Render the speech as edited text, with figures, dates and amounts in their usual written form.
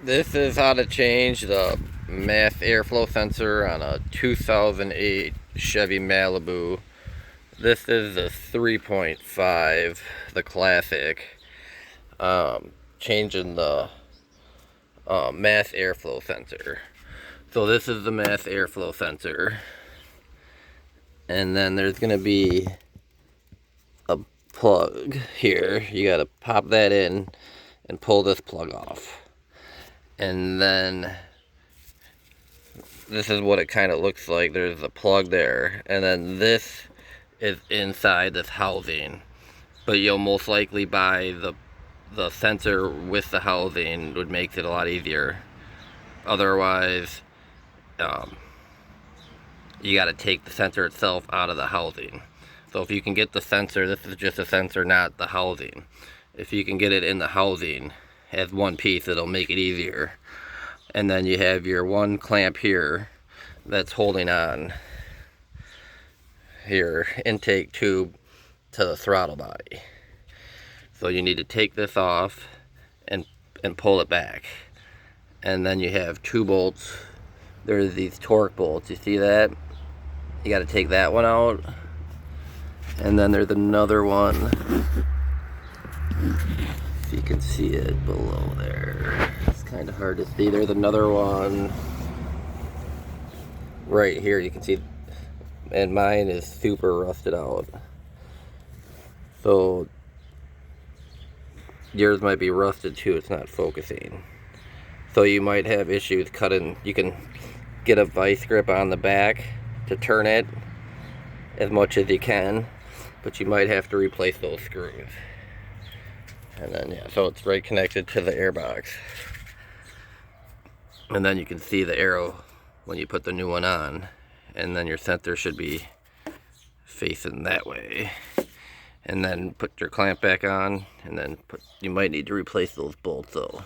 This is how to change the mass airflow sensor on a 2008 Chevy Malibu. This is the 3.5, the classic. Changing the mass airflow sensor. So this is the mass airflow sensor. And then there's going to be a plug here. You got to pop that in and pull this plug off. And then this is what it kind of looks like. There's a plug there, and then this is inside this housing, but you'll most likely buy the sensor with the housing, which makes it a lot easier. Otherwise, you got to take the sensor itself out of the housing. So if you can get the sensor, this is just a sensor, not the housing. If you can get it in the housing as one piece, it'll make it easier. And then you have your one clamp here that's holding on your intake tube to the throttle body. So you need to take this off and pull it back. And then you have two bolts. There's these torque bolts. You see that? You got to take that one out. And then there's another one. If you can see it below there. It's kind of hard to see. There's another one right here. You can see, and mine is super rusted out. So yours might be rusted too. It's not focusing. So you might have issues cutting. You can get a vice grip on the back to turn it as much as you can, but you might have to replace those screws. And then, yeah, so it's right connected to the airbox. And then you can see the arrow when you put the new one on. And then your sensor should be facing that way. And then put your clamp back on, and then you might need to replace those bolts though.